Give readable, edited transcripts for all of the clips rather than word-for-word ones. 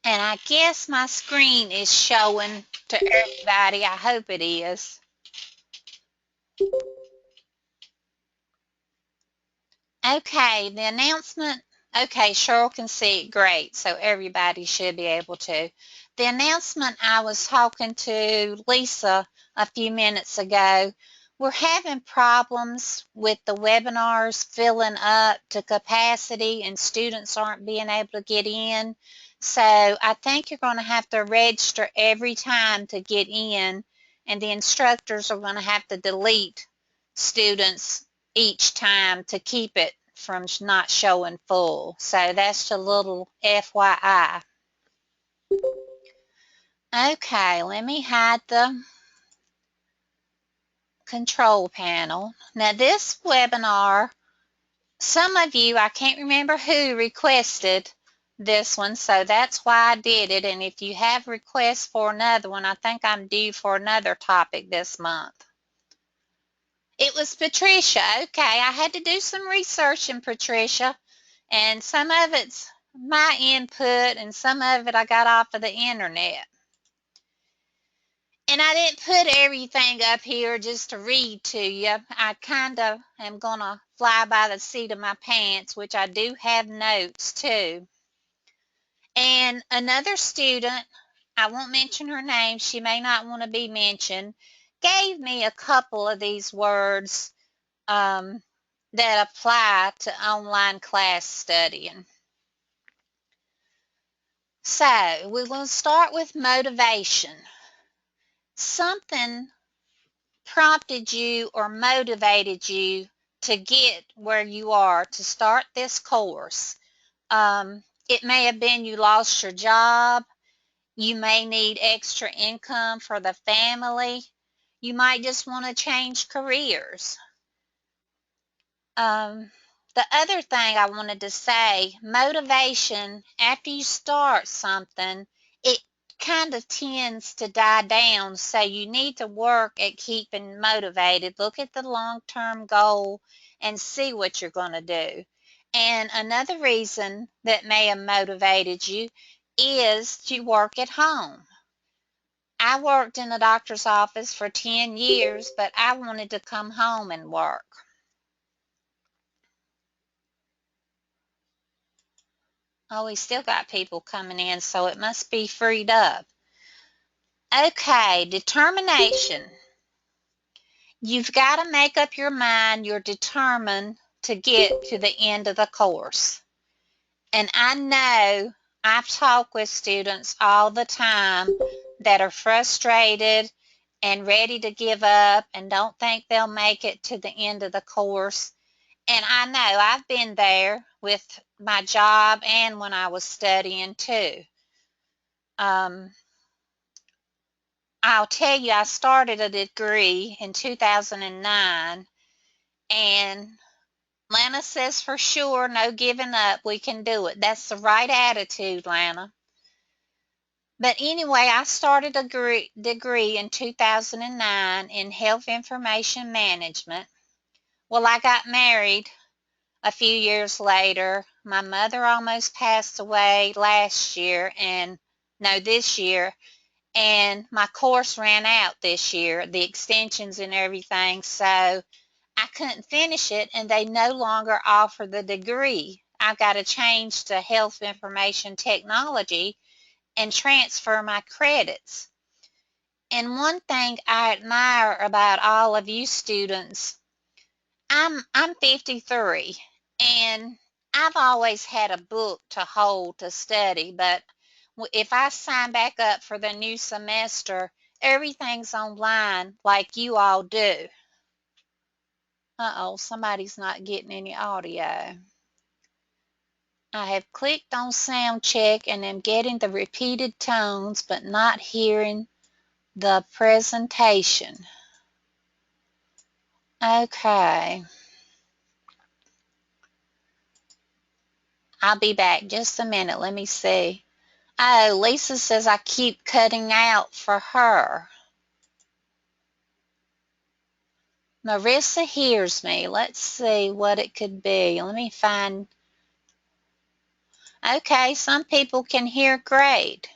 And I guess my screen is showing to everybody. I hope it is. Okay, the announcement. Okay, Cheryl can see it great, so everybody should be able to. The announcement, I was talking to Lisa a few minutes ago. We're having problems with the webinars filling up to capacity and students aren't being able to get in. So I think you're going to have to register every time to get in, and the instructors are going to have to delete students each time to keep it from not showing full. So that's a little FYI. Okay, let me hide the control panel. Now this webinar, some of you, I can't remember who requested this one, so that's why I did it. And if you have requests for another one, I think I'm due for another topic this month. It was Patricia. Okay, I had to do some research in Patricia, and some of it's my input and some of it I got off of the internet. And I didn't put everything up here just to read to you. I kind of am going to fly by the seat of my pants, which I do have notes too. And another student, I won't mention her name, she may not want to be mentioned, gave me a couple of these words that apply to online class studying. So we will start with motivation. Something prompted you or motivated you to get where you are to start this course. It may have been you lost your job. You may need extra income for the family. You might just want to change careers. The other thing I wanted to say, motivation, after you start something, it kind of tends to die down. So you need to work at keeping motivated. Look at the long-term goal and see what you're going to do. And another reason that may have motivated you is to work at home. I worked in a doctor's office for 10 years, but I wanted to come home and work. Oh, we still got people coming in, so it must be freed up. Okay, determination. You've got to make up your mind you're determined to get to the end of the course. And I know I've talked with students all the time that are frustrated and ready to give up and don't think they'll make it to the end of the course. And I know I've been there with my job and when I was studying too. Um, I'll tell you, I started a degree in 2009, and Lana says for sure, no giving up, we can do it. That's the right attitude, Lana. But anyway, I started a degree in 2009 in health information management. Well, I got married a few years later. My mother almost passed away last year, and no, this year. And my course ran out this year, the extensions and everything, so I couldn't finish it, and they no longer offer the degree. I've got to change to health information technology and transfer my credits. And one thing I admire about all of you students, I'm 53, and I've always had a book to hold to study, but if I sign back up for the new semester, everything's online like you all do. Uh-oh, somebody's not getting any audio. I have clicked on sound check and am getting the repeated tones but not hearing the presentation. Okay. I'll be back just a minute. Let me see. Oh, Lisa says I keep cutting out for her. Marissa hears me. Let's see what it could be. Let me find. Okay, some people can hear great.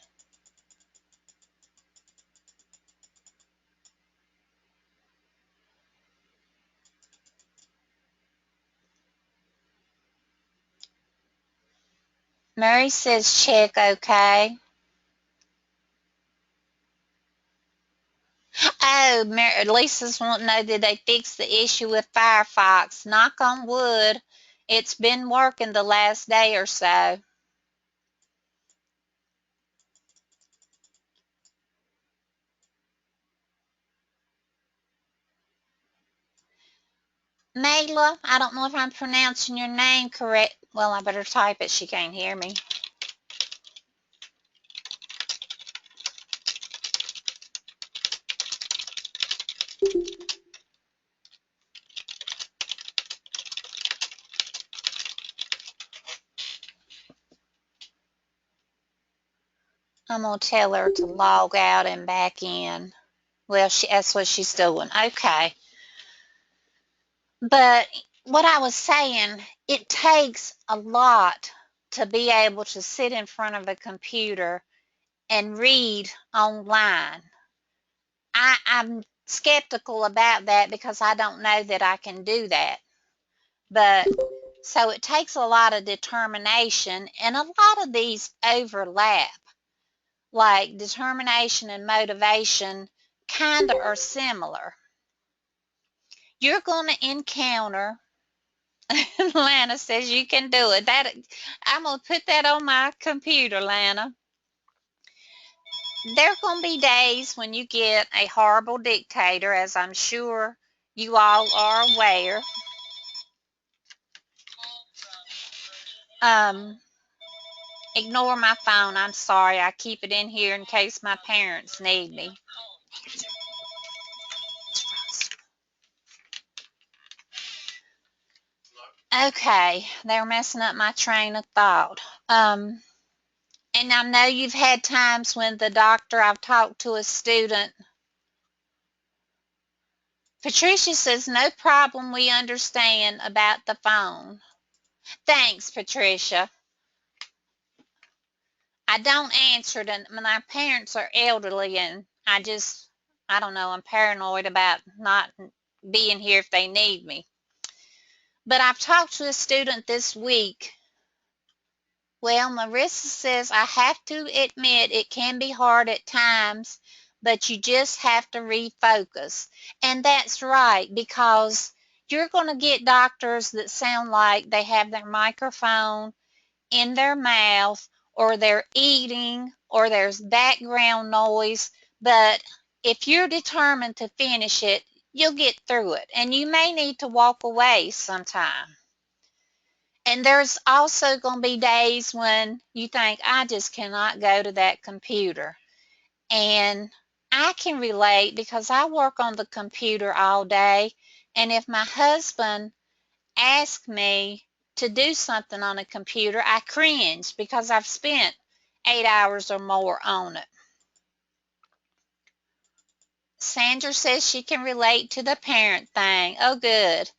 Murray says check okay. Oh, Lisa's wanting to know, did they fix the issue with Firefox? Knock on wood, it's been working the last day or so. Mayla, I don't know if I'm pronouncing your name correct. Well, I better type it. She can't hear me. I'm going to tell her to log out and back in. Well, that's what she's doing. Okay. But what I was saying, it takes a lot to be able to sit in front of a computer and read online. I'm skeptical about that because I don't know that I can do that. But so it takes a lot of determination, and a lot of these overlap. Like determination and motivation kind of are similar. You're going to encounter, Lana says you can do it. That I'm going to put that on my computer, Lana. There are going to be days when you get a horrible dictator, as I'm sure you all are aware. Um, Ignore my phone. I'm sorry. I keep it in here in case my parents need me. Okay, they're messing up my train of thought. And I know you've had times when the doctor, I've talked to a student. Patricia says, no problem, we understand about the phone. Thanks, Patricia. I don't answer to my parents are elderly, and I don't know, I'm paranoid about not being here if they need me. But I've talked to a student this week. Well, Marissa says, I have to admit it can be hard at times, but you just have to refocus. And that's right, because you're going to get doctors that sound like they have their microphone in their mouth, or they're eating, or there's background noise. But if you're determined to finish it, you'll get through it. And you may need to walk away sometime. And there's also going to be days when you think, I just cannot go to that computer. And I can relate because I work on the computer all day. And if my husband asks me to do something on a computer, I cringe because I've spent 8 hours or more on it. Sandra says she can relate to the parent thing. Oh, good.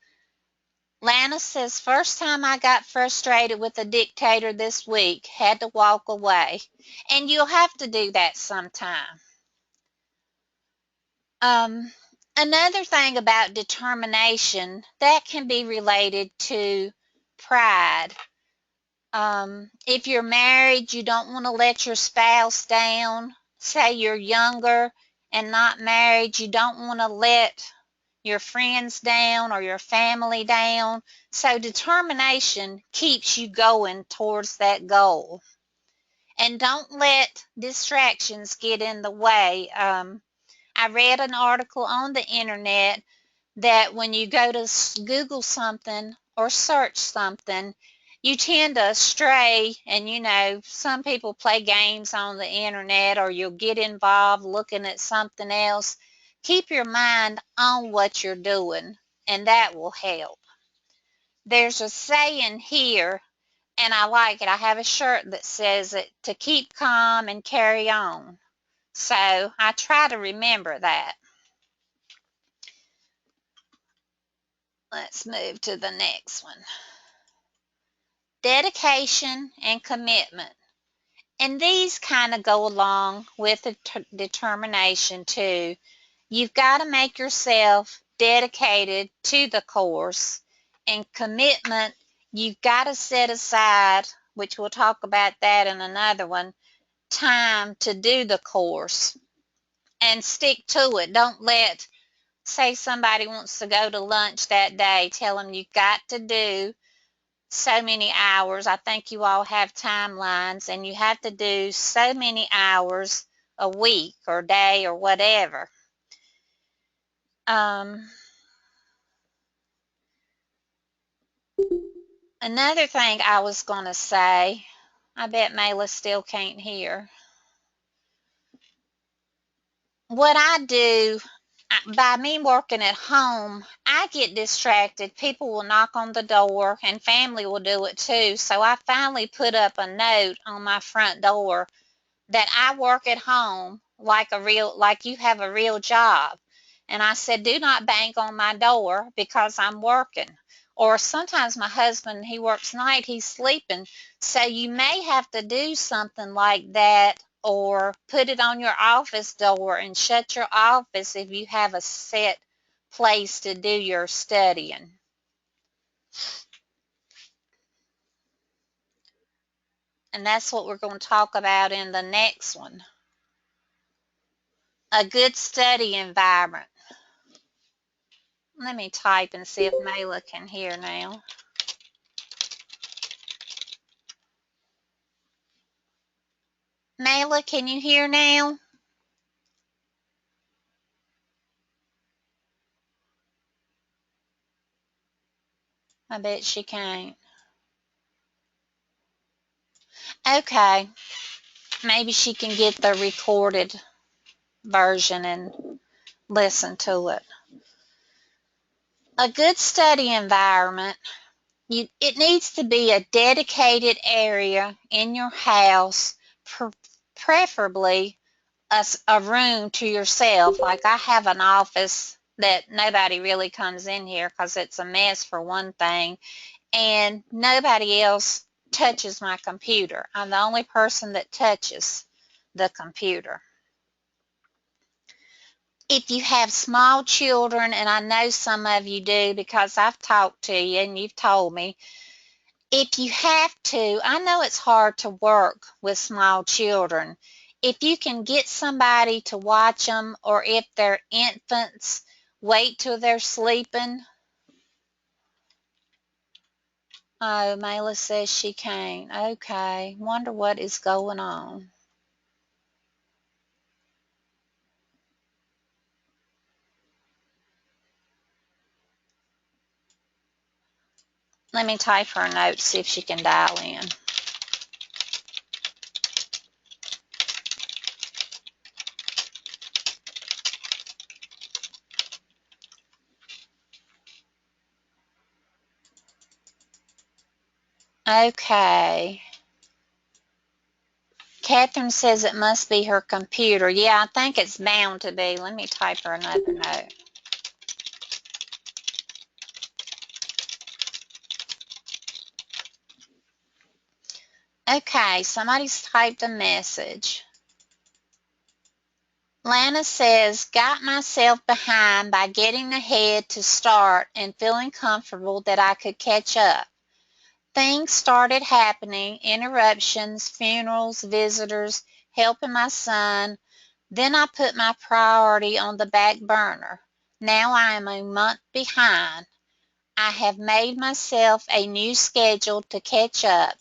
Lana says, first time I got frustrated with a dictator this week, had to walk away. And you'll have to do that sometime. Um, Another thing about determination, that can be related to pride. If you're married, you don't want to let your spouse down. Say you're younger and not married, you don't want to let your friends down or your family down. So determination keeps you going towards that goal. And don't let distractions get in the way. I read an article on the internet that when you go to Google something or search something, you tend to stray, and some people play games on the internet, or you'll get involved looking at something else. Keep your mind on what you're doing, and that will help. There's a saying here, and I like it. I have a shirt that says it, to keep calm and carry on. So I try to remember that. Let's move to the next one. dedication and commitment. And these kind of go along with the determination too. You've got to make yourself dedicated to the course. And commitment, you've got to set aside, which we'll talk about that in another one, time to do the course and stick to it. Don't let, say somebody wants to go to lunch that day, tell them you've got to do so many hours. I think you all have timelines, and you have to do so many hours a week or day or whatever. Another thing I was going to say, I bet Mayla still can't hear. What I do, by me working at home, I get distracted. People will knock on the door, and family will do it too. So I finally put up a note on my front door that I work at home like you have a real job. And I said, do not bang on my door because I'm working. Or sometimes my husband, he works night, he's sleeping. So you may have to do something like that, or put it on your office door and shut your office if you have a set place to do your studying. And that's what we're going to talk about in the next one. A good study environment. Let me type and see if Mayla can hear now. Mayla, can you hear now? I bet she can't. Okay, maybe she can get the recorded version and listen to it. A good study environment, it needs to be a dedicated area in your house, preferably a room to yourself. Like I have an office that nobody really comes in here because it's a mess for one thing, and nobody else touches my computer. I'm the only person that touches the computer. If you have small children, and I know some of you do because I've talked to you and you've told me, if you have to, I know it's hard to work with small children. If you can get somebody to watch them, or if they're infants, wait till they're sleeping. Oh, Mayla says she can't. Okay, wonder what is going on. Let me type her a note, see if she can dial in. Okay. Catherine says it must be her computer. Yeah, I think it's bound to be. Let me type her another note. Okay, somebody's typed a message. Lana says, got myself behind by getting ahead to start and feeling comfortable that I could catch up. Things started happening, interruptions, funerals, visitors, helping my son. Then I put my priority on the back burner. Now I am a month behind. I have made myself a new schedule to catch up.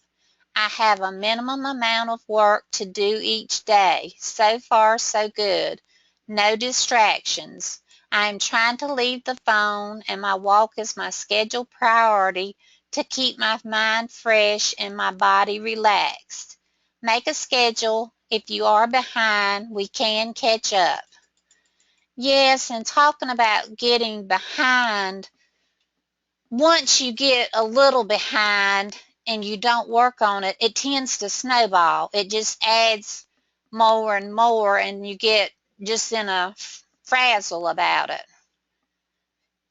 I have a minimum amount of work to do each day. So far, so good. No distractions. I am trying to leave the phone, and my walk is my scheduled priority to keep my mind fresh and my body relaxed. Make a schedule. If you are behind, we can catch up. Yes, and talking about getting behind, once you get a little behind and you don't work on it, it tends to snowball. It just adds more and more, and you get just in a frazzle about it.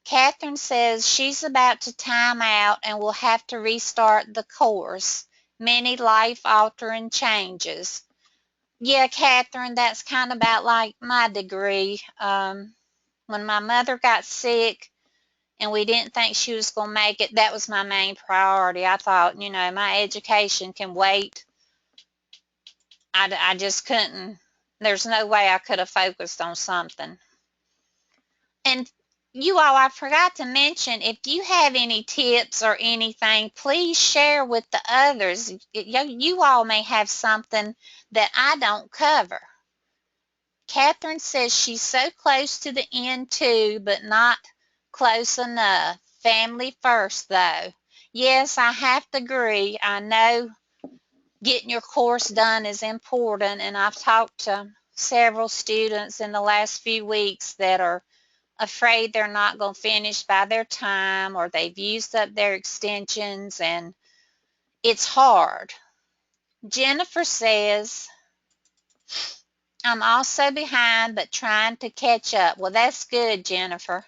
Catherine says she's about to time out and will have to restart the course. Many life-altering changes. Yeah, Catherine, that's kind of about like my degree. When my mother got sick and we didn't think she was going to make it, that was my main priority. I thought, my education can wait. I just couldn't. There's no way I could have focused on something. And you all, I forgot to mention, if you have any tips or anything, please share with the others. You all may have something that I don't cover. Catherine says she's so close to the end too, but not close enough. Family first, though. Yes, I have to agree. I know getting your course done is important, and I've talked to several students in the last few weeks that are afraid they're not going to finish by their time or they've used up their extensions, and it's hard. Jennifer says, I'm also behind but trying to catch up. Well, that's good, Jennifer.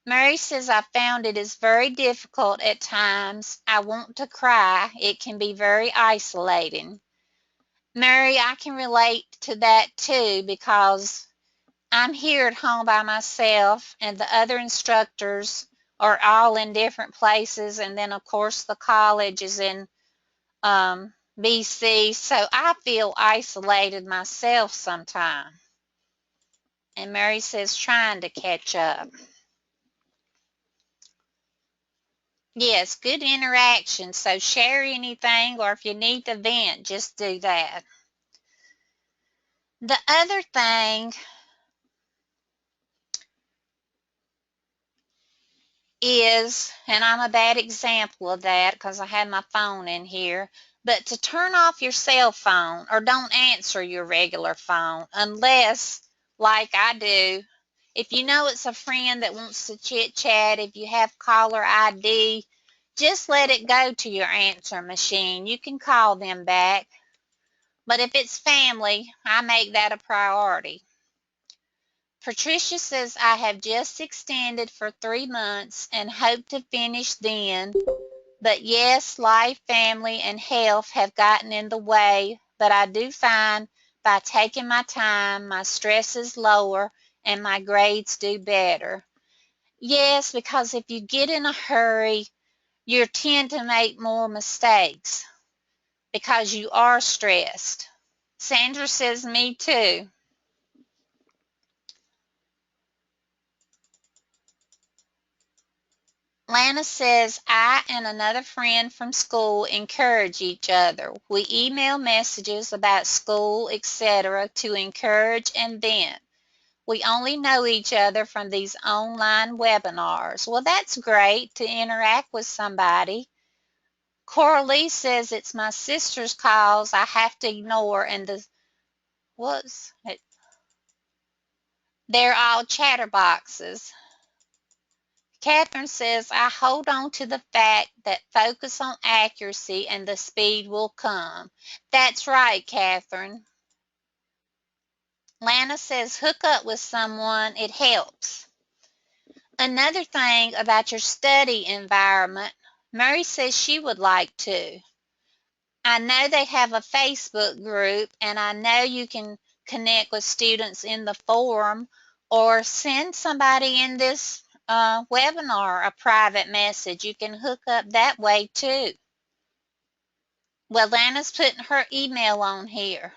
Mary says, I found it is very difficult at times. I want to cry. It can be very isolating. Mary, I can relate to that too because I'm here at home by myself and the other instructors are all in different places, and then of course the college is in BC, so I feel isolated myself sometimes. And Mary says trying to catch up. Yes, good interaction, so share anything, or if you need to vent, just do that. The other thing is, and I'm a bad example of that because I had my phone in here, but to turn off your cell phone or don't answer your regular phone unless, like I do, if you know it's a friend that wants to chit chat, if you have caller ID, just let it go to your answer machine. You can call them back. But if it's family, I make that a priority. Patricia says I have just extended for 3 months and hope to finish then. But yes, life, family, and health have gotten in the way. But I do find by taking my time, my stress is lower and my grades do better. Yes, because if you get in a hurry, you tend to make more mistakes because you are stressed. Sandra says, me too. Lana says, I and another friend from school encourage each other. We email messages about school, etc. to encourage and vent. We only know each other from these online webinars. Well, that's great to interact with somebody. Coralie says it's my sister's calls I have to ignore, and what's it? They're all chatterboxes. Catherine says, I hold on to the fact that focus on accuracy and the speed will come. That's right, Catherine. Lana says, hook up with someone, it helps. Another thing about your study environment, Mary says she would like to. I know they have a Facebook group, and I know you can connect with students in the forum or send somebody in this webinar a private message. You can hook up that way too. Well, Lana's putting her email on here.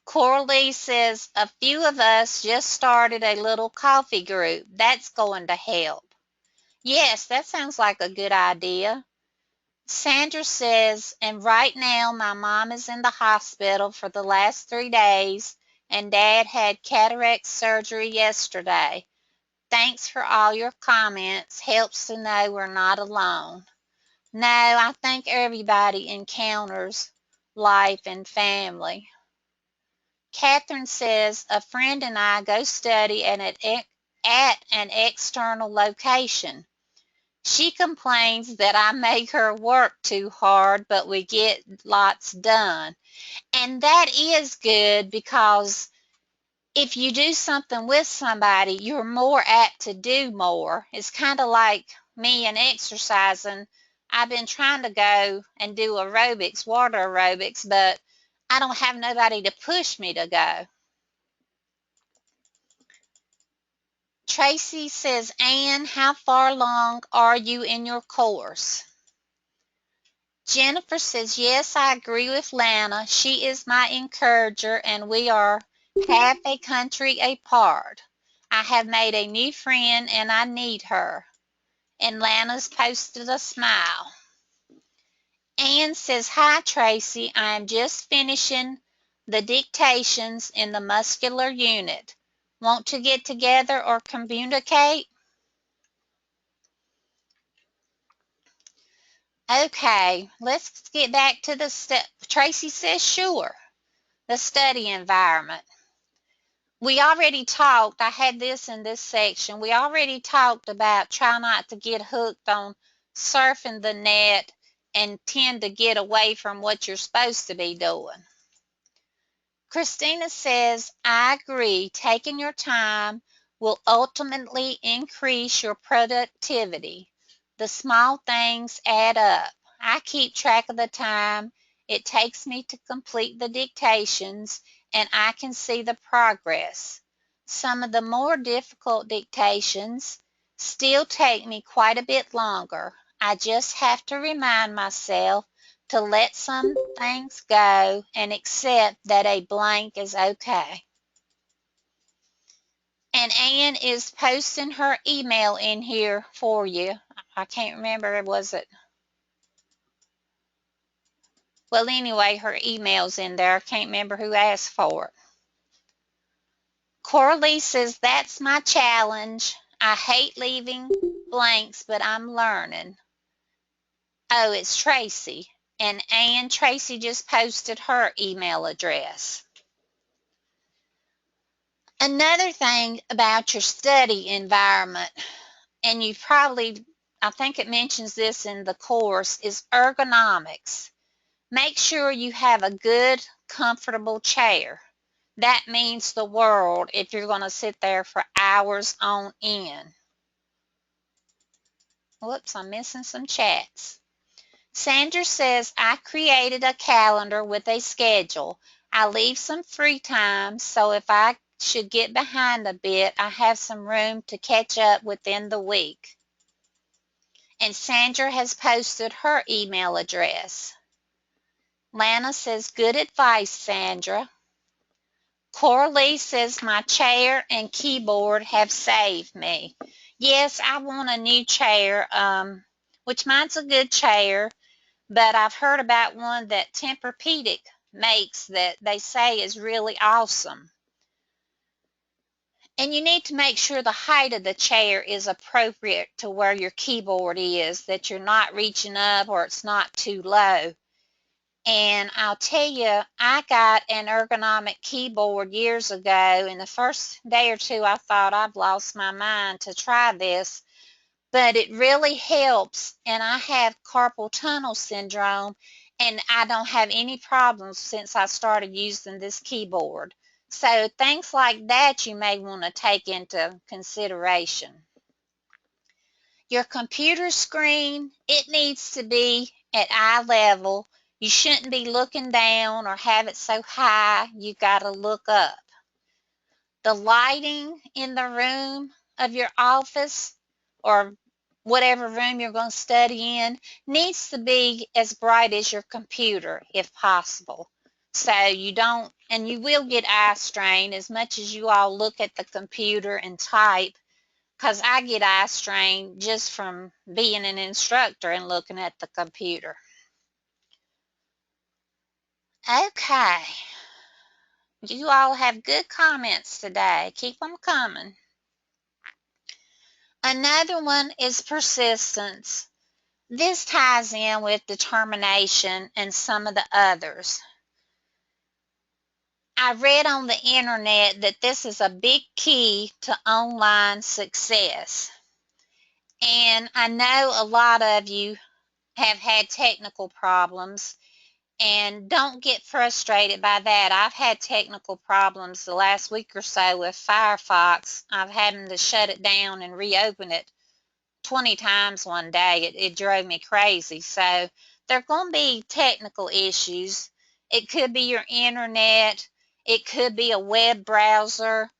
Coralie says, a few of us just started a little coffee group. That's going to help. Yes, that sounds like a good idea. Sandra says, and right now my mom is in the hospital for the last 3 days, and Dad had cataract surgery yesterday. Thanks for all your comments. Helps to know we're not alone. No, I think everybody encounters life and family. Catherine says, a friend and I go study at an external location. She complains that I make her work too hard, but we get lots done. And that is good because if you do something with somebody, you're more apt to do more. It's kind of like me and exercising. I've been trying to go and do aerobics, water aerobics, but I don't have nobody to push me to go. Tracy says, Anne, how far along are you in your course? Jennifer says, yes, I agree with Lana. She is my encourager, and we are half a country apart. I have made a new friend, and I need her. And Lana's posted a smile. Anne says, hi, Tracy. I am just finishing the dictations in the muscular unit. Want to get together or communicate? Okay, let's get back to the Tracy says, sure. The study environment. We already talked, I had this in this section, we already talked about try not to get hooked on surfing the net and tend to get away from what you're supposed to be doing. Christina says, I agree, taking your time will ultimately increase your productivity. The small things add up. I keep track of the time it takes me to complete the dictations, and I can see the progress. Some of the more difficult dictations still take me quite a bit longer. I just have to remind myself to let some things go and accept that a blank is okay. And Anne is posting her email in here for you. I can't remember, was it? Well, anyway, her email's in there. I can't remember who asked for it. Coralie says, that's my challenge. I hate leaving blanks, but I'm learning. Oh, it's Tracy. And Anne, Tracy just posted her email address. Another thing about your study environment, and you probably, I think it mentions this in the course, is ergonomics. Make sure you have a good, comfortable chair. That means the world if you're going to sit there for hours on end. Whoops, I'm missing some chats. Sandra says, I created a calendar with a schedule. I leave some free time, so if I should get behind a bit, I have some room to catch up within the week. And Sandra has posted her email address. Lana says, good advice, Sandra. Coralie says, my chair and keyboard have saved me. Yes, I want a new chair, which mine's a good chair, but I've heard about one that Tempur-Pedic makes that they say is really awesome. And you need to make sure the height of the chair is appropriate to where your keyboard is, that you're not reaching up or it's not too low. And I'll tell you, I got an ergonomic keyboard years ago, and the first day or two I thought I've lost my mind to try this, but it really helps, and I have carpal tunnel syndrome, and I don't have any problems since I started using this keyboard. So things like that you may want to take into consideration. Your computer screen, it needs to be at eye level. You shouldn't be looking down or have it so high you got to look up. The lighting in the room of your office or whatever room you're going to study in needs to be as bright as your computer if possible. So you don't, and you will get eye strain as much as you all look at the computer and type, because I get eye strain just from being an instructor and looking at the computer. Okay. You all have good comments today. Keep them coming. Another one is persistence. This ties in with determination and some of the others. I read on the internet that this is a big key to online success. And I know a lot of you have had technical problems, And don't get frustrated by that. I've had technical problems the last week or so with Firefox. I've had to shut it down and reopen it 20 times one day. It drove me crazy. So there are going to be technical issues. It could be your internet, it could be a web browser.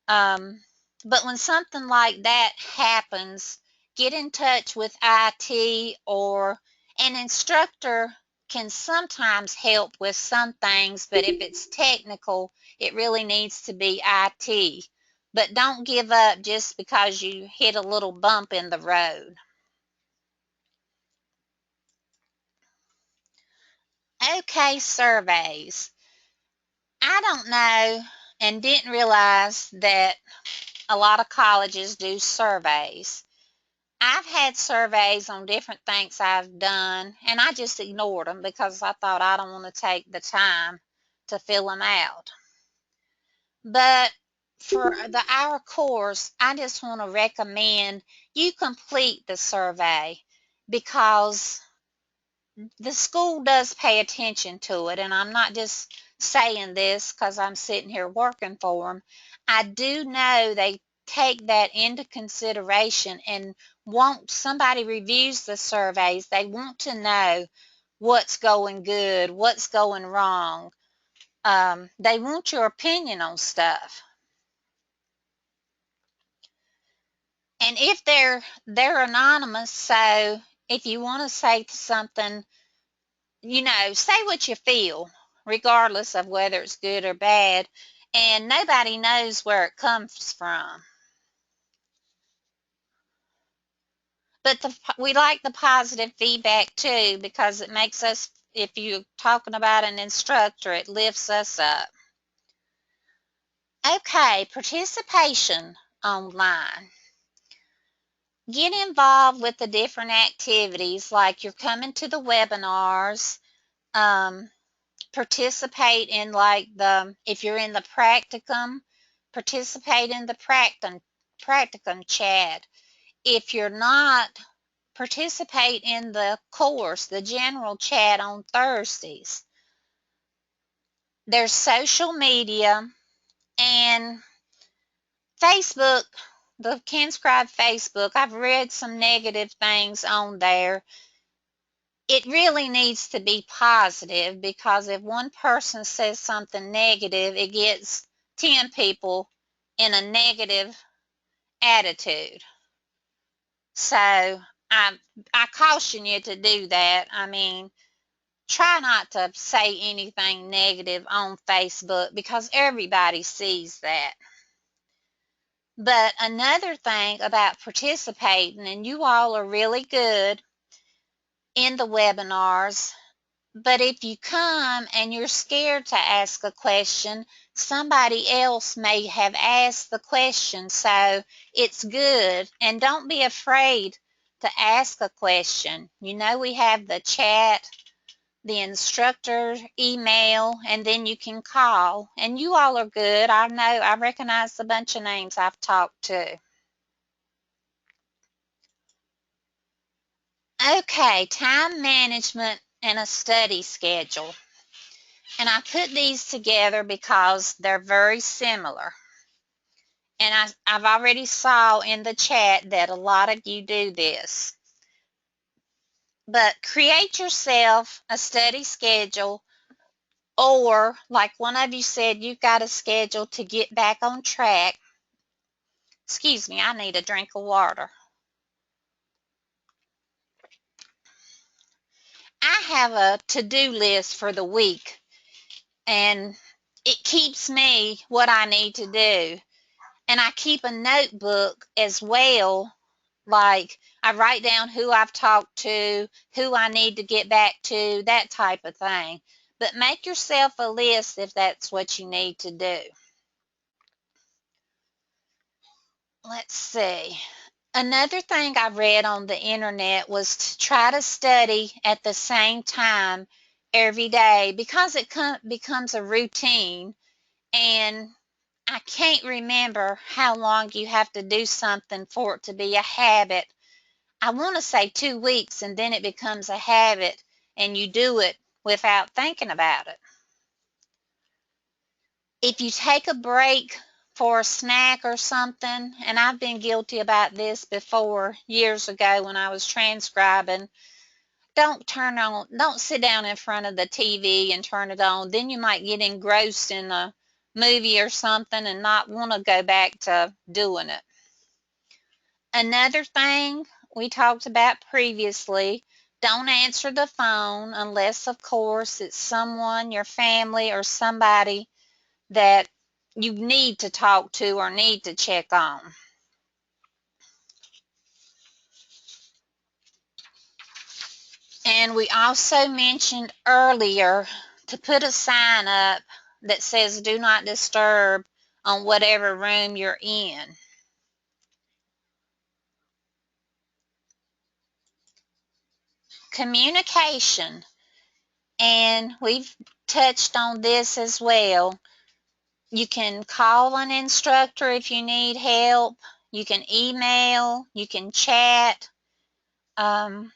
Um, but when something like that happens, get in touch with IT, or an instructor can sometimes help with some things, but if it's technical, it really needs to be IT. But don't give up just because you hit a little bump in the road. Okay, surveys. I don't know and didn't realize that a lot of colleges do surveys. I've had surveys on different things I've done, and I just ignored them because I thought I don't want to take the time to fill them out. But for our course, I just want to recommend you complete the survey, because the school does pay attention to it, and I'm not just saying this because I'm sitting here working for them. I do know they take that into consideration, and want somebody reviews the surveys, they want to know what's going good, what's going wrong. They want your opinion on stuff. And if they're anonymous, so if you want to say something, say what you feel, regardless of whether it's good or bad, and nobody knows where it comes from. But we like the positive feedback too, because it makes us, if you're talking about an instructor, it lifts us up. Okay, participation online. Get involved with the different activities, like you're coming to the webinars. Um, Participate in, like, if you're in the practicum, participate in the practicum chat. If you're not, participate in the course, the general chat on Thursdays. There's social media and Facebook, the KenScribe Facebook. I've read some negative things on there. It really needs to be positive, because if one person says something negative, it gets 10 people in a negative attitude. So I caution you to do that. I mean, try not to say anything negative on Facebook, because everybody sees that. But another thing about participating, and you all are really good in the webinars, but if you come and you're scared to ask a question, somebody else may have asked the question, so it's good. And don't be afraid to ask a question. We have the chat, the instructor email, and then you can call. And you all are good. I recognize a bunch of names I've talked to. Okay, time management and a study schedule. And I put these together because they're very similar. And I've already saw in the chat that a lot of you do this. But create yourself a study schedule, or like one of you said, you've got a schedule to get back on track. Excuse me, I need a drink of water. I have a to-do list for the week, and it keeps me what I need to do. And I keep a notebook as well. Like, I write down who I've talked to, who I need to get back to, that type of thing. But make yourself a list if that's what you need to do. Let's see. Another thing I read on the internet was to try to study at the same time every day, because it becomes a routine. And I can't remember how long you have to do something for it to be a habit. I want to say 2 weeks, and then it becomes a habit and you do it without thinking about it. If you take a break for a snack or something, and I've been guilty about this before years ago when I was transcribing, don't sit down in front of the TV and turn it on. Then you might get engrossed in a movie or something and not want to go back to doing it. Another thing we talked about previously, don't answer the phone unless, of course, it's someone, your family, or somebody that you need to talk to or need to check on. And we also mentioned earlier to put a sign up that says do not disturb on whatever room you're in. Communication, and we've touched on this as well. You can call an instructor if you need help. You can email, you can chat. And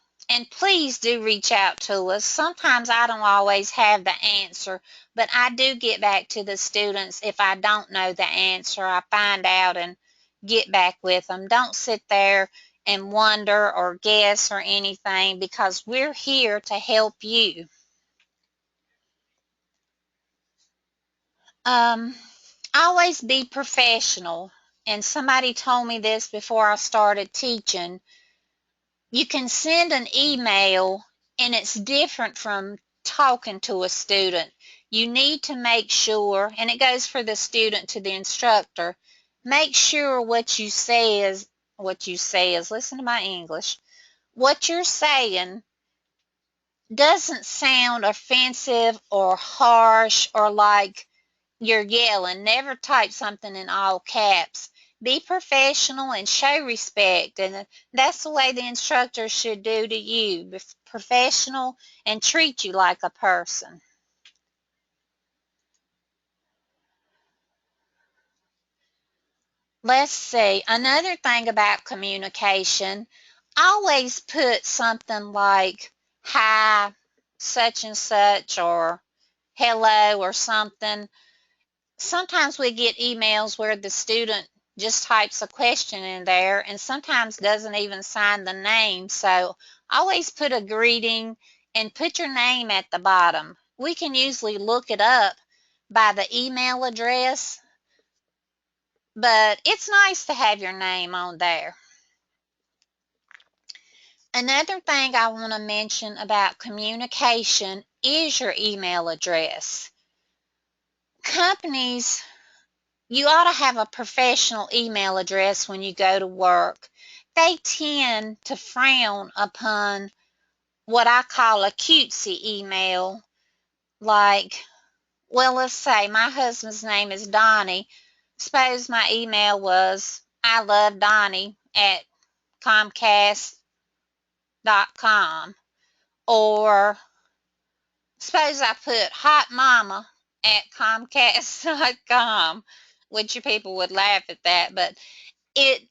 please do reach out to us. Sometimes I don't always have the answer, but I do get back to the students if I don't know the answer. I find out and get back with them. Don't sit there and wonder or guess or anything, because we're here to help you. Um, Always be professional. And somebody told me this before I started teaching. You can send an email and it's different from talking to a student. You need to make sure, and it goes for the student to the instructor, make sure listen to my English, what you're saying doesn't sound offensive or harsh or like you're yelling. Never type something in all caps. Be professional and show respect, and that's the way the instructor should do to you. Be professional and treat you like a person. Let's see. Another thing about communication, always put something like hi, such and such, or hello, or something. Sometimes we get emails where the student just types a question in there and sometimes doesn't even sign the name. So always put a greeting and put your name at the bottom. We can usually look it up by the email address, but it's nice to have your name on there. Another thing I want to mention about communication is your email address. Companies, you ought to have a professional email address when you go to work. They tend to frown upon what I call a cutesy email. Like, well, let's say my husband's name is Donnie. Suppose my email was I love Donnie at Comcast.com. Or suppose I put hot mama at Comcast.com, which you people would laugh at that, but it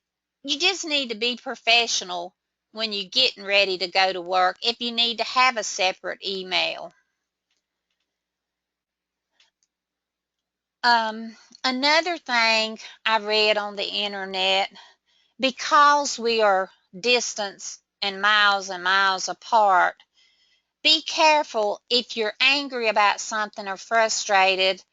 you just need to be professional when you're getting ready to go to work if you need to have a separate email. Another thing I read on the internet, because we are distance and miles apart, be careful if you're angry about something or frustrated.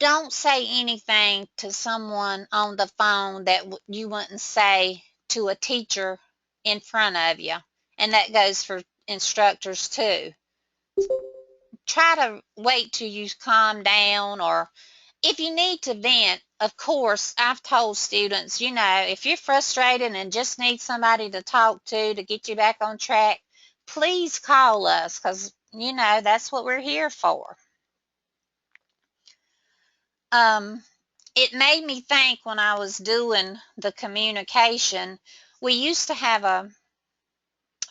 Don't say anything to someone on the phone that you wouldn't say to a teacher in front of you. And that goes for instructors too. Try to wait till you calm down, or if you need to vent, of course, I've told students, if you're frustrated and just need somebody to talk to get you back on track, please call us, because, that's what we're here for. Um, it made me think when I was doing the communication, we used to have a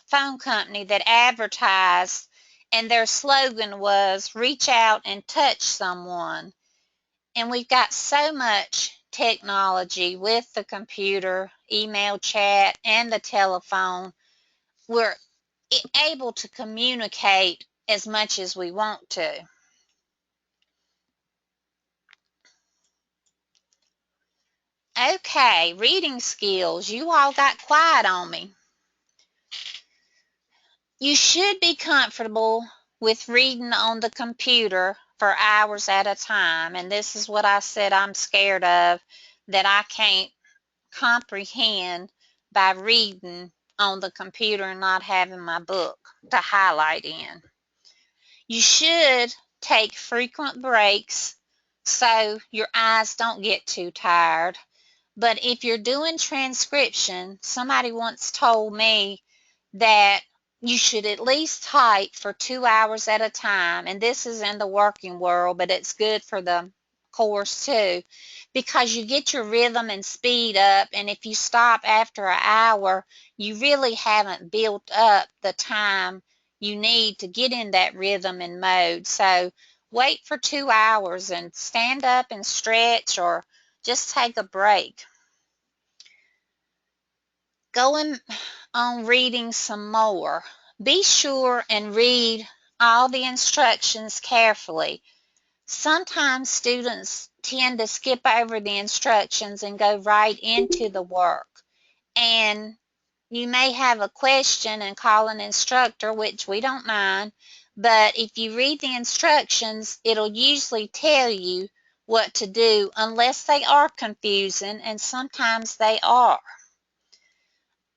phone company that advertised, and their slogan was reach out and touch someone. And we've got so much technology with the computer, email, chat, and the telephone. We're able to communicate as much as we want to. Okay, reading skills. You all got quiet on me. You should be comfortable with reading on the computer for hours at a time. And this is what I said I'm scared of, that I can't comprehend by reading on the computer and not having my book to highlight in. You should take frequent breaks so your eyes don't get too tired. But if you're doing transcription, somebody once told me that you should at least type for 2 hours at a time. And this is in the working world, but it's good for the course too, because you get your rhythm and speed up. And if you stop after an hour, you really haven't built up the time you need to get in that rhythm and mode. So wait for 2 hours and stand up and stretch or just take a break. Going on reading some more. Be sure and read all the instructions carefully. Sometimes students tend to skip over the instructions and go right into the work. And you may have a question and call an instructor, which we don't mind, but if you read the instructions, it'll usually tell you what to do unless they are confusing, and sometimes they are.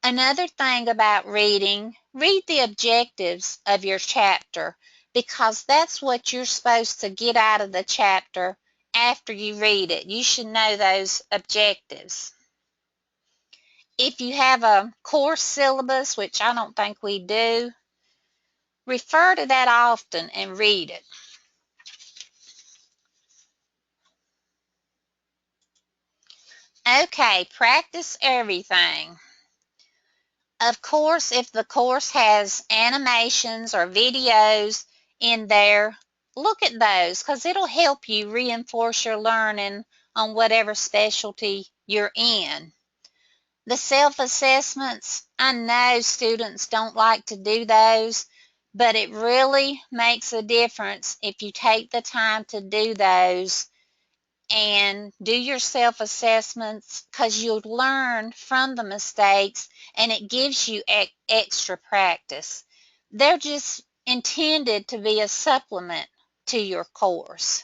Another thing about reading, read the objectives of your chapter, because that's what you're supposed to get out of the chapter after you read it. You should know those objectives. If you have a course syllabus, which I don't think we do, refer to that often and read it. Okay, practice everything. Of course, if the course has animations or videos in there, look at those, because it'll help you reinforce your learning on whatever specialty you're in. The self-assessments, I know students don't like to do those, but it really makes a difference if you take the time to do those and do your self-assessments, because you'll learn from the mistakes and it gives you extra practice. They're just intended to be a supplement to your course.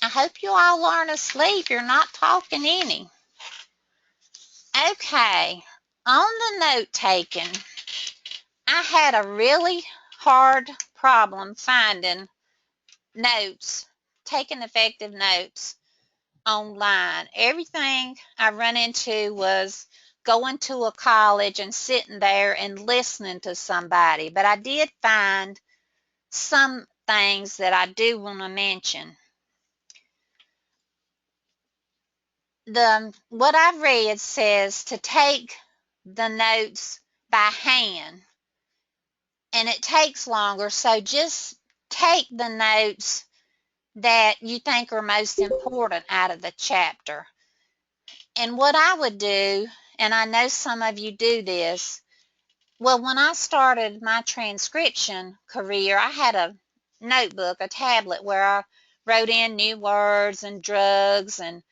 I hope you all aren't asleep. You're not talking any. Okay, on the note taking, I had a really hard problem finding notes, taking effective notes online. Everything I run into was going to a college and sitting there and listening to somebody. But I did find some things that I do want to mention. What I read says to take the notes by hand, and it takes longer, so just take the notes that you think are most important out of the chapter. And what I would do, and I know some of you do this, well, when I started my transcription career, I had a notebook, a tablet, where I wrote in new words and drugs and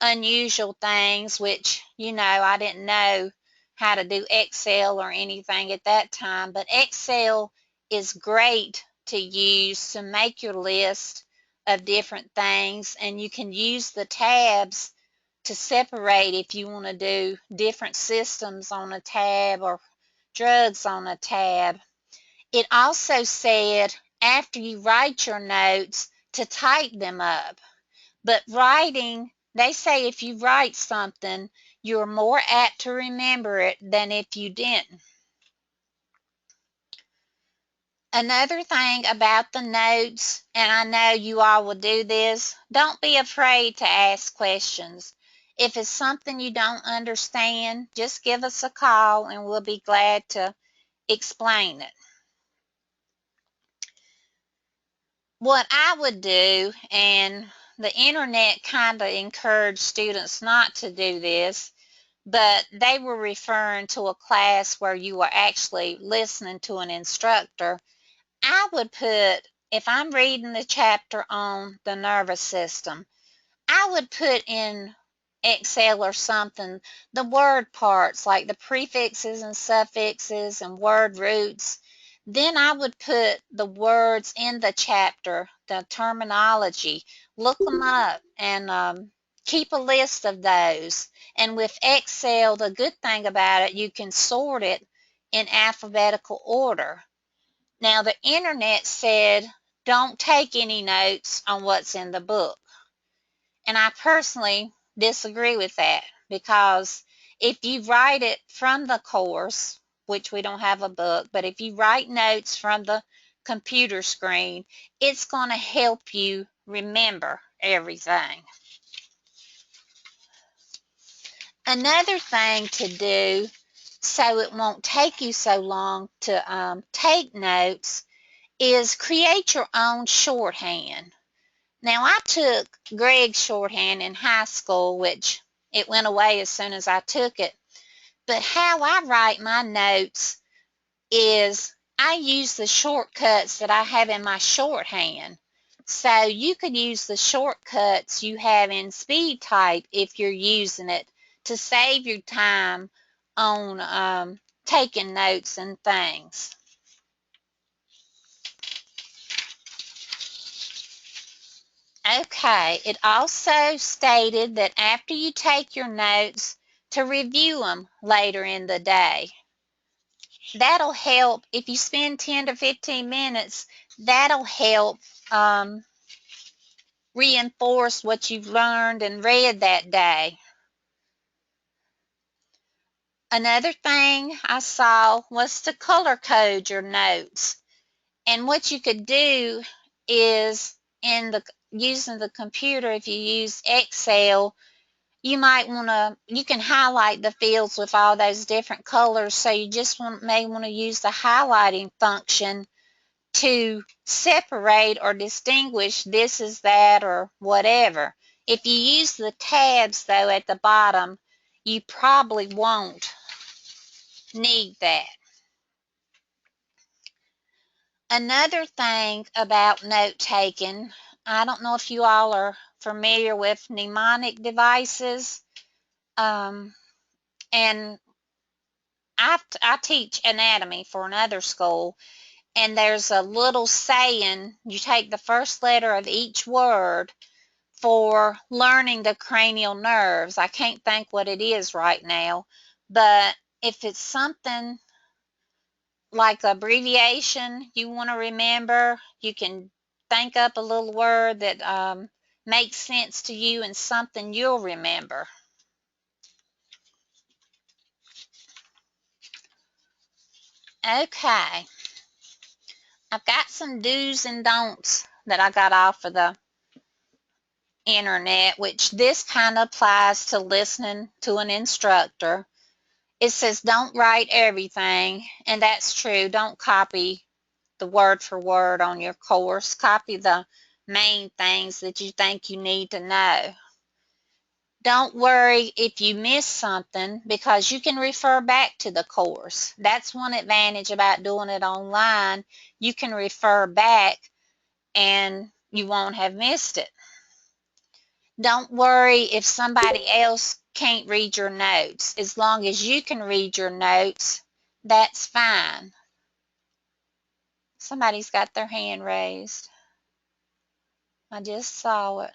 unusual things, which, I didn't know how to do Excel or anything at that time. But Excel is great to use to make your list of different things, and you can use the tabs to separate if you want to do different systems on a tab or drugs on a tab. It also said after you write your notes to type them up. But writing, they say if you write something, you're more apt to remember it than if you didn't. Another thing about the notes, and I know you all will do this, don't be afraid to ask questions. If it's something you don't understand, just give us a call and we'll be glad to explain it. What I would do, and the internet kind of encouraged students not to do this, but they were referring to a class where you were actually listening to an instructor. I would put, if I'm reading the chapter on the nervous system, I would put in Excel or something the word parts like the prefixes and suffixes and word roots. Then I would put the words in the chapter, the terminology, look them up, and keep a list of those. And with Excel, the good thing about it, you can sort it in alphabetical order. Now, the internet said don't take any notes on what's in the book. And I personally disagree with that because if you write it from the course, which we don't have a book, but if you write notes from the computer screen, it's going to help you remember everything. Another thing to do so it won't take you so long to take notes is create your own shorthand. Now, I took Greg's shorthand in high school, which it went away as soon as I took it. But how I write my notes is I use the shortcuts that I have in my shorthand. So you could use the shortcuts you have in speed type if you're using it to save your time on taking notes and things. Okay, it also stated that after you take your notes, to review them later in the day. That'll help if you spend 10 to 15 minutes, that'll help reinforce what you've learned and read that day. Another thing I saw was to color code your notes. And what you could do is using the computer, if you use Excel, you might want to, you can highlight the fields with all those different colors, so you just may want to use the highlighting function to separate or distinguish this is that or whatever. If you use the tabs though at the bottom, you probably won't need that. Another thing about note taking, I don't know if you all are familiar with mnemonic devices, and I teach anatomy for another school, and there's a little saying, you take the first letter of each word for learning the cranial nerves. I can't think what it is right now, but if it's something like abbreviation you want to remember, you can think up a little word that makes sense to you and something you'll remember. Okay, I've got some do's and don'ts that I got off of the internet, which this kind of applies to listening to an instructor. It says don't write everything, and that's true. Don't copy the word for word on your course. Copy the main things that you think you need to know. Don't worry if you miss something because you can refer back to the course. That's one advantage about doing it online. You can refer back and you won't have missed it. Don't worry if somebody else can't read your notes. As long as you can read your notes, that's fine. Somebody's got their hand raised. I just saw it.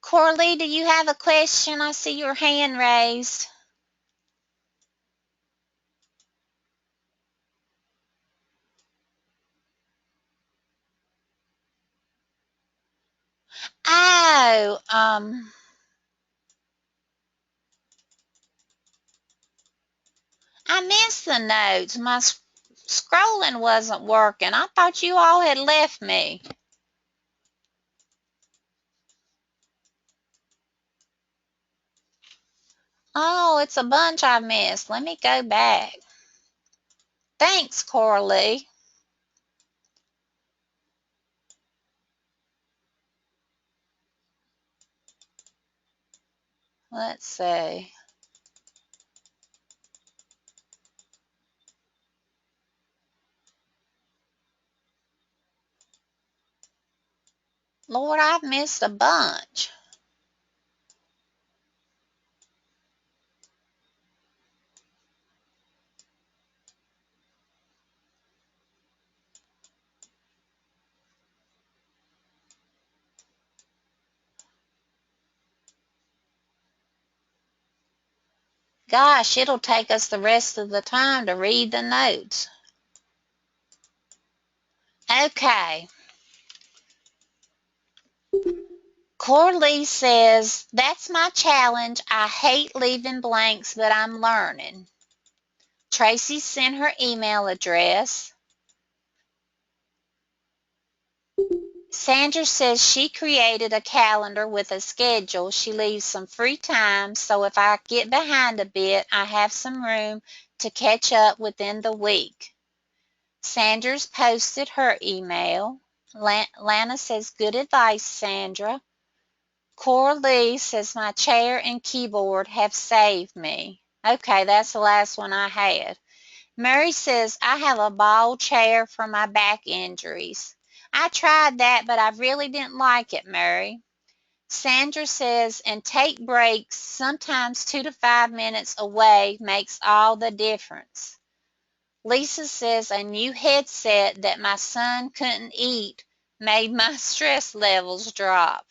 Corley, do you have a question? I see your hand raised. Oh, I missed the notes. My scrolling wasn't working. I thought you all had left me. Oh, it's a bunch I missed. Let me go back. Thanks, Corley. Let's see. Lord, I've missed a bunch. Gosh, it'll take us the rest of the time to read the notes. Okay. Corley says, that's my challenge. I hate leaving blanks, but I'm learning. Tracy sent her email address. Sandra says she created a calendar with a schedule. She leaves some free time, so if I get behind a bit, I have some room to catch up within the week. Sandra's posted her email. Lana says, good advice, Sandra. Coralie says, my chair and keyboard have saved me. Okay, that's the last one I had. Mary says, I have a ball chair for my back injuries. I tried that, but I really didn't like it, Mary. Sandra says, and take breaks, sometimes 2 to 5 minutes away makes all the difference. Lisa says, a new headset that my son couldn't eat made my stress levels drop.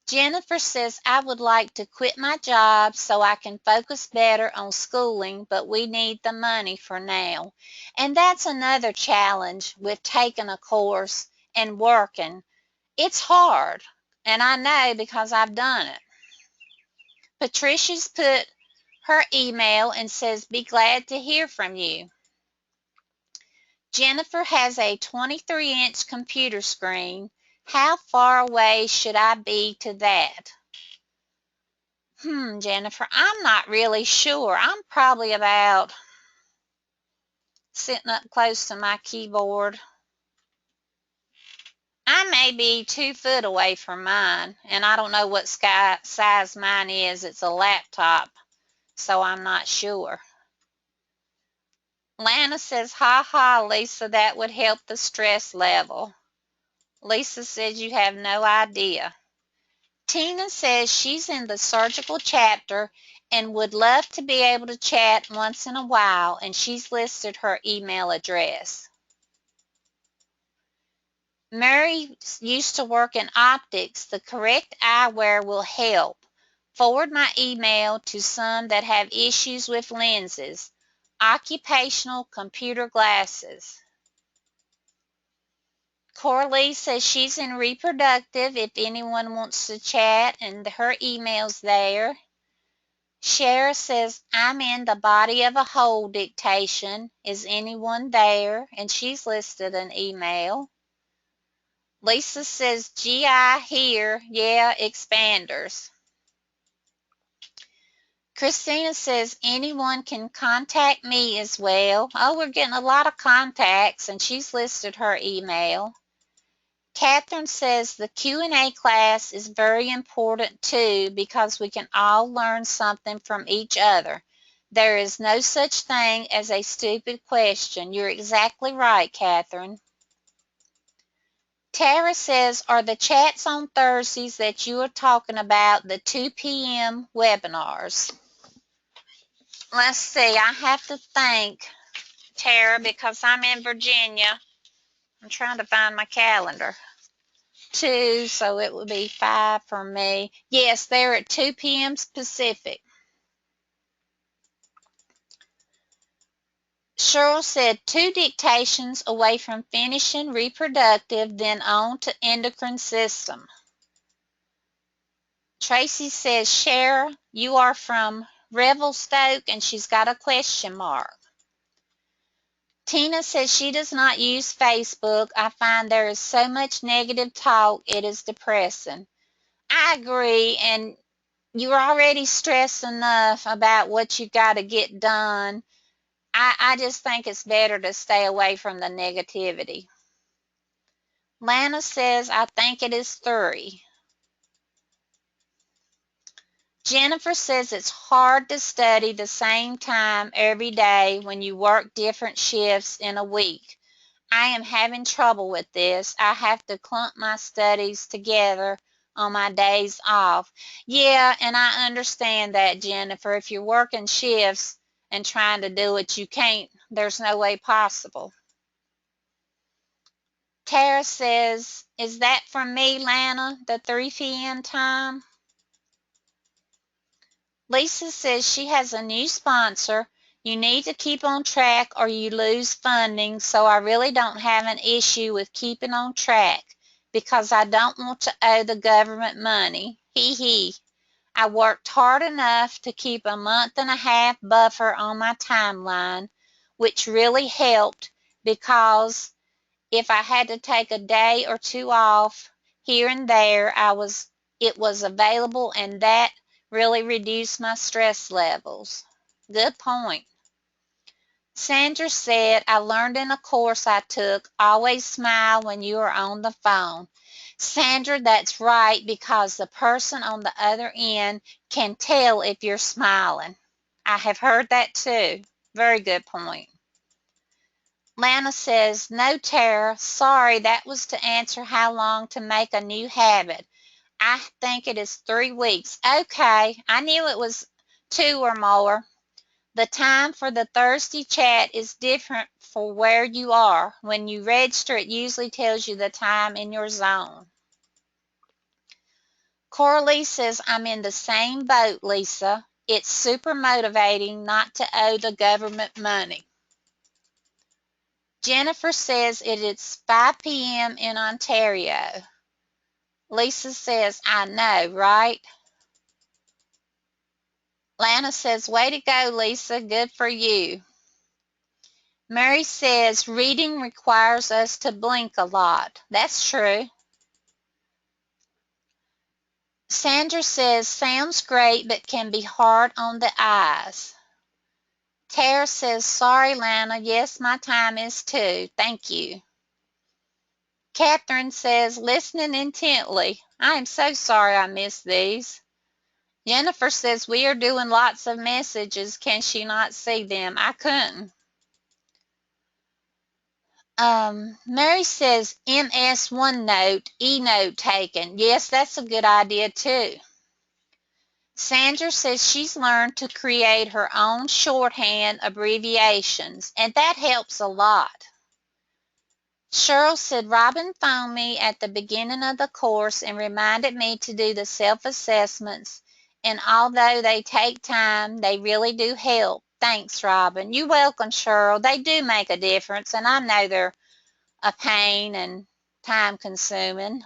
Jennifer says, I would like to quit my job so I can focus better on schooling, but we need the money for now. And that's another challenge with taking a course and working. It's hard, and I know because I've done it. Patricia's put her email and says, be glad to hear from you. Jennifer has a 23-inch computer screen. How far away should I be to that? Jennifer, I'm not really sure. I'm probably about sitting up close to my keyboard. I may be 2 foot away from mine, and I don't know what size mine is. It's a laptop, so I'm not sure. Lana says, ha ha, Lisa, that would help the stress level. Lisa says you have no idea. Tina says she's in the surgical chapter and would love to be able to chat once in a while, and she's listed her email address. Mary used to work in optics. The correct eyewear will help. Forward my email to some that have issues with lenses. Occupational computer glasses. Coralie says she's in reproductive if anyone wants to chat, and her email's there. Shara says, I'm in the body of a whole dictation. Is anyone there? And she's listed an email. Lisa says, GI here. Yeah, expanders. Christina says, anyone can contact me as well. Oh, we're getting a lot of contacts, and she's listed her email. Catherine says the Q&A class is very important too because we can all learn something from each other. There is no such thing as a stupid question. You're exactly right, Catherine. Tara says, are the chats on Thursdays that you are talking about the 2 p.m. webinars? Let's see, I have to think, Tara, because I'm in Virginia. I'm trying to find my calendar. 2, so it would be 5 for me. Yes, they're at 2 p.m. Pacific. Cheryl said 2 dictations away from finishing reproductive, then on to endocrine system. Tracy says, Cheryl, you are from Revelstoke, and she's got a question mark. Tina says she does not use Facebook. I find there is so much negative talk, it is depressing. I agree, and you're already stressed enough about what you got to get done. I just think it's better to stay away from the negativity. Lana says, I think it is 3. Jennifer says it's hard to study the same time every day when you work different shifts in a week. I am having trouble with this. I have to clump my studies together on my days off. Yeah, and I understand that, Jennifer. If you're working shifts and trying to do it, you can't. There's no way possible. Tara says, is that from me, Lana, the 3 p.m. time? Lisa says she has a new sponsor. You need to keep on track or you lose funding, so I really don't have an issue with keeping on track because I don't want to owe the government money. Hee hee. I worked hard enough to keep a month and a half buffer on my timeline, which really helped because if I had to take a day or two off here and there, it was available and that really reduced my stress levels. Good point. Sandra said, I learned in a course I took, always smile when you are on the phone. Sandra, that's right, because the person on the other end can tell if you're smiling. I have heard that too. Very good point. Lana says, no, Tara, sorry, that was to answer how long to make a new habit. I think it is 3 weeks. Okay, I knew it was 2 or more. The time for the Thursday chat is different for where you are. When you register, it usually tells you the time in your zone. Coralie says, I'm in the same boat, Lisa. It's super motivating not to owe the government money. Jennifer says it is 5 p.m. in Ontario. Lisa says, I know, right? Lana says, way to go, Lisa. Good for you. Mary says, reading requires us to blink a lot. That's true. Sandra says, sounds great, but can be hard on the eyes. Tara says, sorry, Lana. Yes, my time is too. Thank you. Catherine says, listening intently. I am so sorry I missed these. Jennifer says, we are doing lots of messages. Can she not see them? I couldn't. Mary says, MS OneNote, eNote taken. Yes, that's a good idea too. Sandra says she's learned to create her own shorthand abbreviations, and that helps a lot. Cheryl said, Robin phoned me at the beginning of the course and reminded me to do the self-assessments, and although they take time, they really do help. Thanks, Robin. You're welcome, Cheryl. They do make a difference, and I know they're a pain and time-consuming.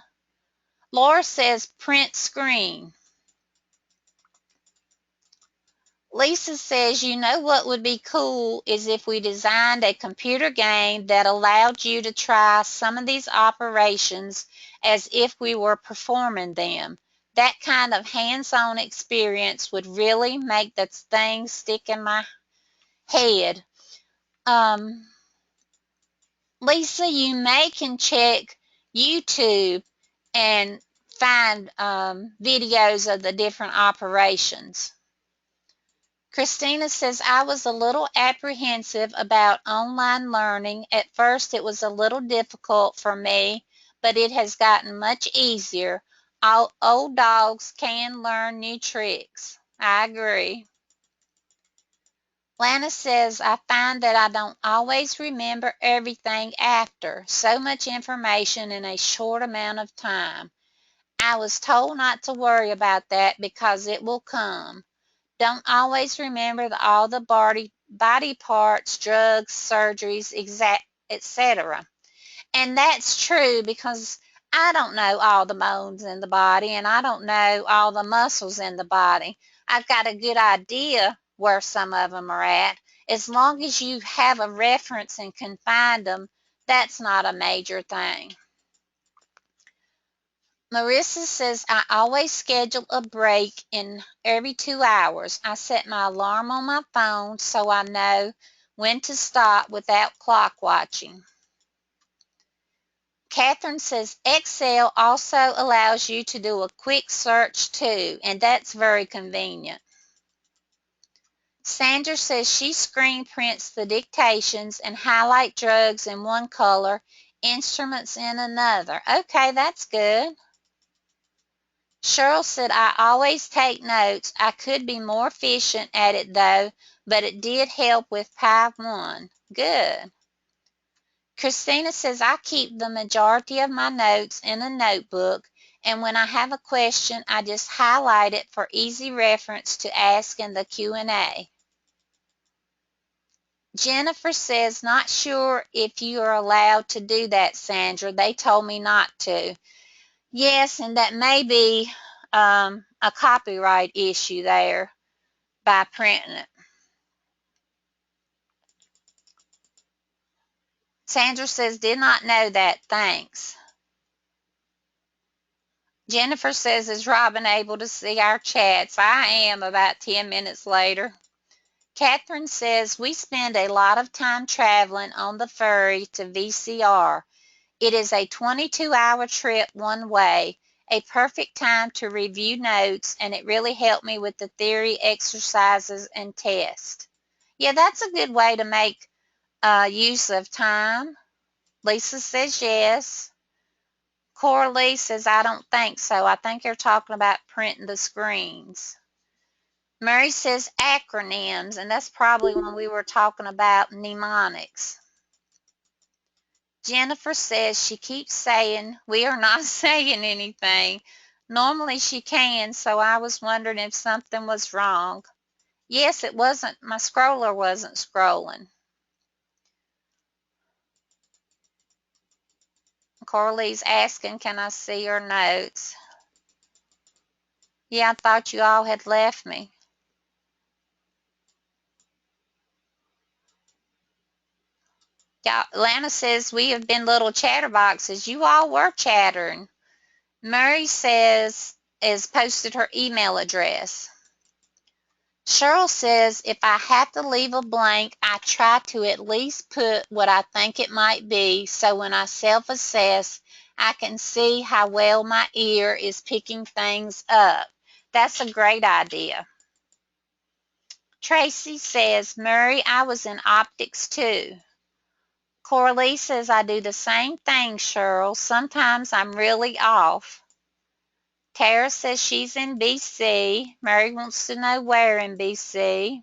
Laura says, print screen. Lisa says, you know what would be cool is if we designed a computer game that allowed you to try some of these operations as if we were performing them. That kind of hands-on experience would really make the thing stick in my head. Lisa, you may can check YouTube and find videos of the different operations. Christina says, I was a little apprehensive about online learning. At first, it was a little difficult for me, but it has gotten much easier. All old dogs can learn new tricks. I agree. Lana says, I find that I don't always remember everything after. So much information in a short amount of time. I was told not to worry about that because it will come. Don't always remember all the body parts, drugs, surgeries, etc. And that's true because I don't know all the bones in the body and I don't know all the muscles in the body. I've got a good idea where some of them are at. As long as you have a reference and can find them, that's not a major thing. Marissa says, I always schedule a break in every 2 hours. I set my alarm on my phone so I know when to stop without clock watching. Catherine says Excel also allows you to do a quick search too, and that's very convenient. Sandra says she screen prints the dictations and highlight drugs in one color, instruments in another. Okay, that's good. Cheryl said, I always take notes. I could be more efficient at it though, but it did help with Pi 1. Good. Christina says, I keep the majority of my notes in a notebook, and when I have a question, I just highlight it for easy reference to ask in the Q&A. Jennifer says, not sure if you are allowed to do that, Sandra. They told me not to. Yes, and that may be a copyright issue there by printing it. Sandra says, did not know that, thanks. Jennifer says, is Robin able to see our chats? I am about 10 minutes later. Catherine says, we spend a lot of time traveling on the ferry to VCR. It is a 22-hour trip one way, a perfect time to review notes, and it really helped me with the theory exercises and tests. Yeah, that's a good way to make use of time. Lisa says yes. Coralie says, I don't think so. I think you're talking about printing the screens. Mary says acronyms, and that's probably when we were talking about mnemonics. Jennifer says she keeps saying we are not saying anything. Normally she can, so I was wondering if something was wrong. Yes, it wasn't, my scroller wasn't scrolling. Coralie's asking, can I see her notes? Yeah, I thought you all had left me. Yeah, Lana says we have been little chatterboxes. You all were chattering. Mary says has posted her email address. Cheryl says if I have to leave a blank, I try to at least put what I think it might be so when I self-assess, I can see how well my ear is picking things up. That's a great idea. Tracy says, Murray, I was in optics too. Coralie says, I do the same thing, Cheryl. Sometimes I'm really off. Tara says she's in BC. Mary wants to know where in BC.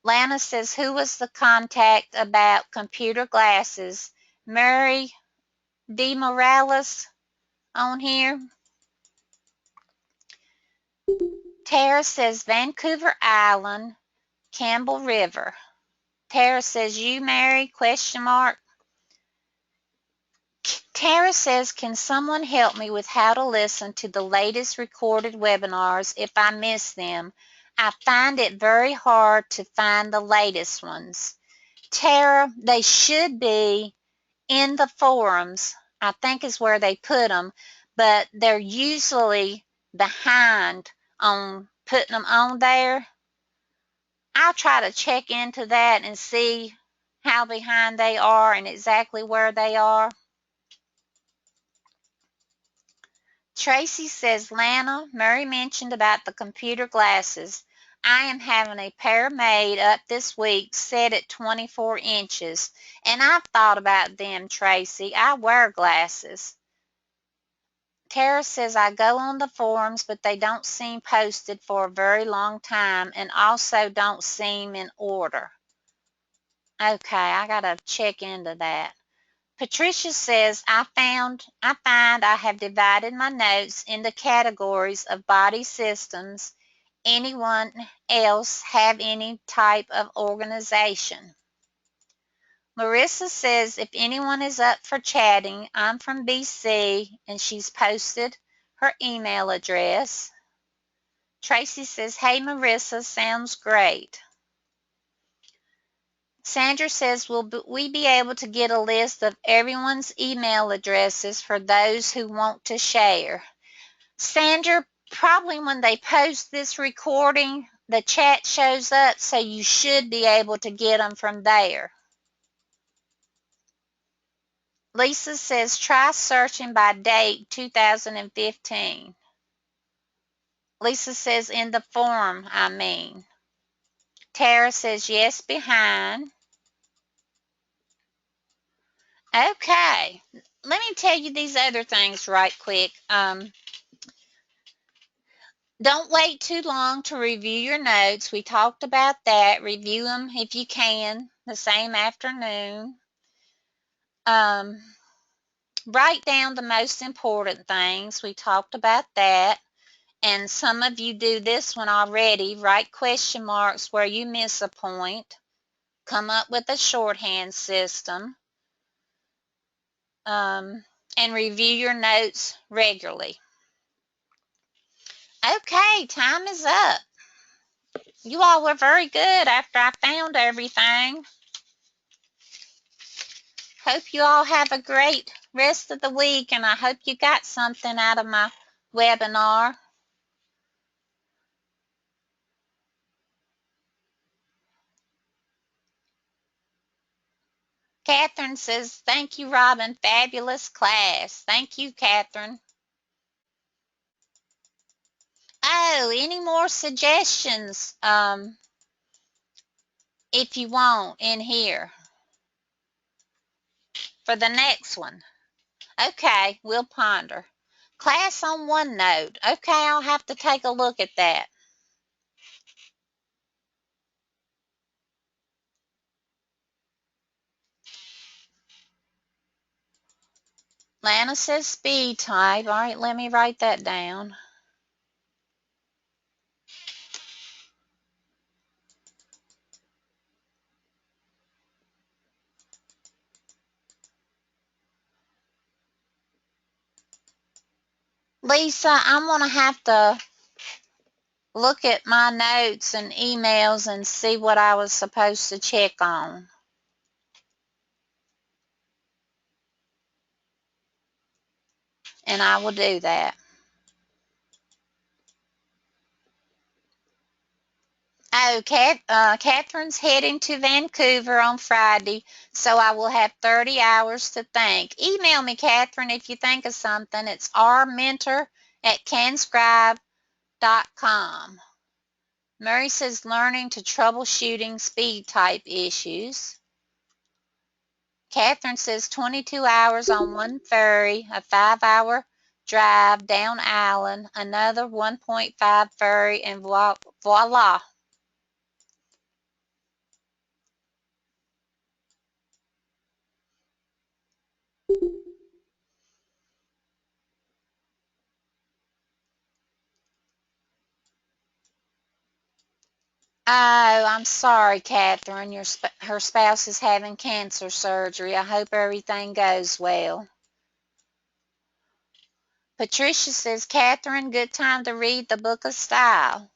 Lana says, who was the contact about computer glasses? Mary D. Morales on here. Tara says, Vancouver Island, Campbell River. Tara says, you, Mary, question mark. Tara says, can someone help me with how to listen to the latest recorded webinars if I miss them? I find it very hard to find the latest ones. Tara, they should be in the forums, I think is where they put them, but they're usually behind on putting them on there. I'll try to check into that and see how behind they are and exactly where they are. Tracy says, Lana, Murray mentioned about the computer glasses. I am having a pair made up this week set at 24 inches. And I've thought about them, Tracy. I wear glasses. Tara says, I go on the forums, but they don't seem posted for a very long time and also don't seem in order. Okay, I got to check into that. Patricia says, I find I have divided my notes into categories of body systems. Anyone else have any type of organization? Marissa says, if anyone is up for chatting, I'm from BC, and she's posted her email address. Tracy says, hey Marissa, sounds great. Sandra says, will we be able to get a list of everyone's email addresses for those who want to share? Sandra, probably when they post this recording, the chat shows up, so you should be able to get them from there. Lisa says, try searching by date 2015. Lisa says, in the form, I mean. Tara says, yes, behind. Okay. Let me tell you these other things right quick. Don't wait too long to review your notes. We talked about that. Review them if you can the same afternoon. Write down the most important things. We talked about that. And some of you do this one already. Write question marks where you miss a point. Come up with a shorthand system. And review your notes regularly. Okay, time is up. You all were very good after I found everything. Hope you all have a great rest of the week, and I hope you got something out of my webinar. Catherine says, thank you, Robin. Fabulous class. Thank you, Catherine. Oh, any more suggestions if you want in here for the next one? Okay, we'll ponder. Class on OneNote. Okay, I'll have to take a look at that. Lana says speed type. All right, let me write that down. Lisa, I'm going to have to look at my notes and emails and see what I was supposed to check on. And I will do that. Oh, Catherine's heading to Vancouver on Friday, so I will have 30 hours to think. Email me, Catherine, if you think of something. It's rmentor@canscribe.com. Murray says learning to troubleshooting speed type issues. Catherine says 22 hours on one ferry, a 5-hour drive down island, another 1.5 ferry, and voila. Oh, I'm sorry, Catherine. Her spouse is having cancer surgery. I hope everything goes well. Patricia says, Catherine, good time to read the Book of Style.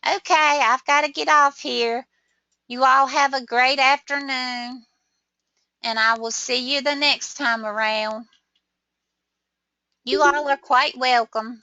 Okay, I've got to get off here. You all have a great afternoon, and I will see you the next time around. You all are quite welcome.